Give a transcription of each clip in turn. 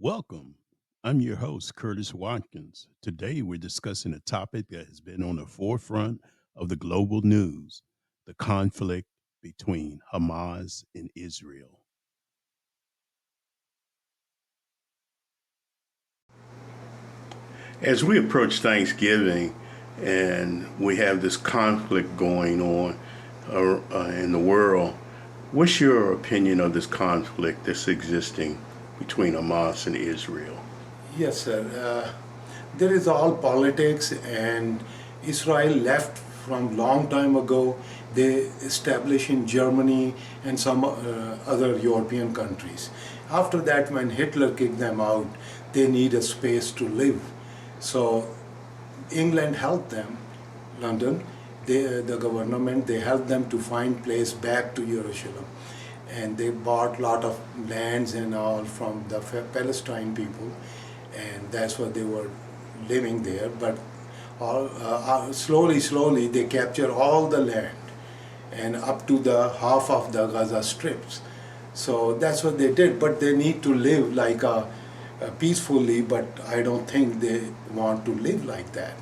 Welcome. I'm your host, Curtis Watkins. Today, we're discussing a topic that has been on the forefront of the global news: the conflict between Hamas and Israel. As we approach Thanksgiving and we have this conflict going on in the world, what's your opinion of this conflict that's existing between Hamas and Israel? Yes, sir. There is all politics, and Israel left from long time ago. They established in Germany and some other European countries. After that, when Hitler kicked them out, they need a space to live. So England helped them, London, the government, they helped them to find place back to Jerusalem. And they bought a lot of lands and all from the Palestine people, and that's what they were living there. But slowly, they capture all the land and up to the half of the Gaza strips. So that's what they did. But they need to live like peacefully. But I don't think they want to live like that.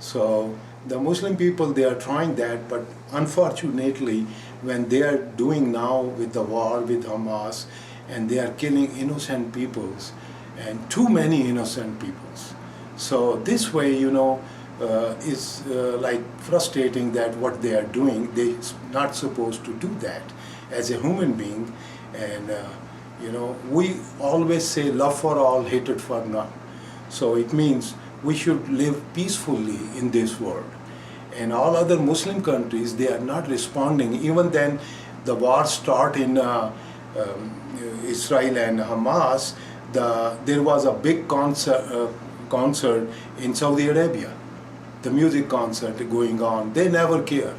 So the Muslim people, they are trying that, but unfortunately, when they are doing now with the war with Hamas, and they are killing innocent peoples, and too many innocent peoples. So this way, is like frustrating that what they are doing, they're not supposed to do that as a human being. And we always say love for all, hatred for none. So it means we should live peacefully in this world. And all other Muslim countries, they are not responding. Even then, the war start in Israel and Hamas. There was a big concert in Saudi Arabia, the music concert going on. They never care.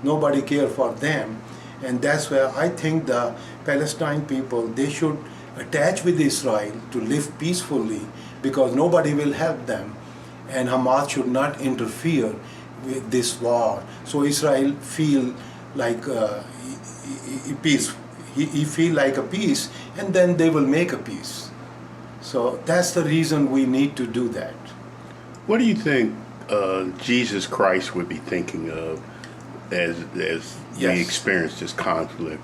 Nobody care for them. And that's where I think the Palestine people, they should attach with Israel to live peacefully, because nobody will help them. And Hamas should not interfere with this war. So Israel feel like peace. He feel like a peace, and then they will make a peace. So that's the reason we need to do that. What do you think Jesus Christ would be thinking of as we Yes. experience this conflict?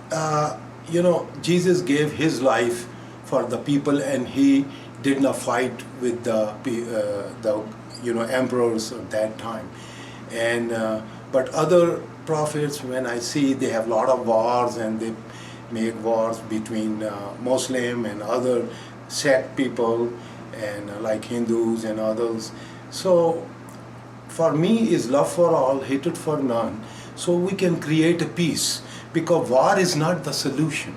Jesus gave his life for the people, and he did not fight with the emperors of that time. And but other prophets, when I see, they have a lot of wars, and they make wars between Muslim and other sect people, and like Hindus and others. So for me is love for all, hatred for none. So we can create a peace, because war is not the solution.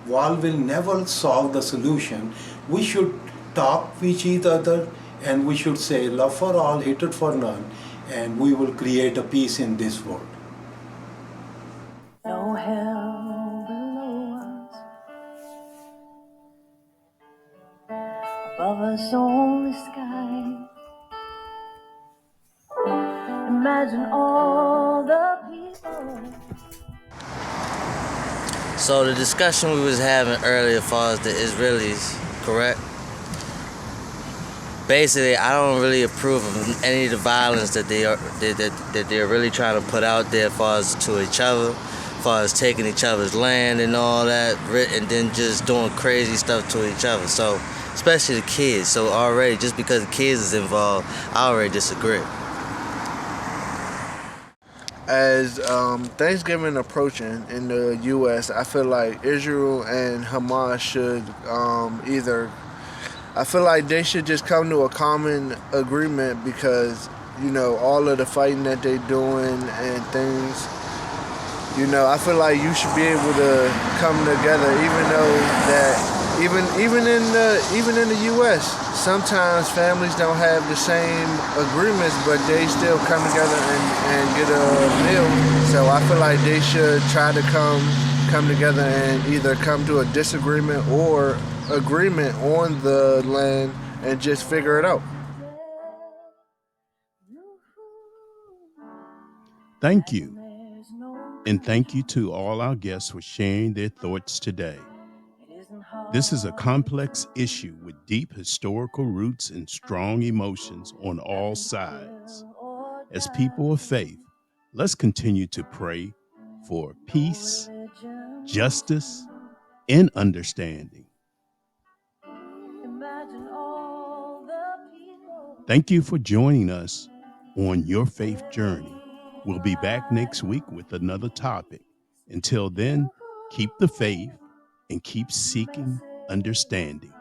War will never solve the solution. We should talk with each other, and we should say love for all, hatred for none, and we will create a peace in this world. No hell below us, above us only sky. Imagine all the people. So the discussion we was having earlier, as far as the Israelis, correct? Basically, I don't really approve of any of the violence that they're really trying to put out there, as far as to each other, as far as taking each other's land and all that, and then just doing crazy stuff to each other. So, especially the kids. So already, just because the kids is involved, I already disagree. As Thanksgiving approaching in the U.S., I feel like Israel and Hamas should either. I feel like they should just come to a common agreement, because all of the fighting that they doing and things. I feel like you should be able to come together, even though that even in the U.S. sometimes families don't have the same agreements, but they still come together and get a meal. So I feel like they should try to come together and either come to a disagreement or agreement on the land and just figure it out. Thank you. And thank you to all our guests for sharing their thoughts today. This is a complex issue with deep historical roots and strong emotions on all sides. As people of faith, let's continue to pray for peace, justice, and understanding. Thank you for joining us on your faith journey. We'll be back next week with another topic. Until then, keep the faith and keep seeking understanding.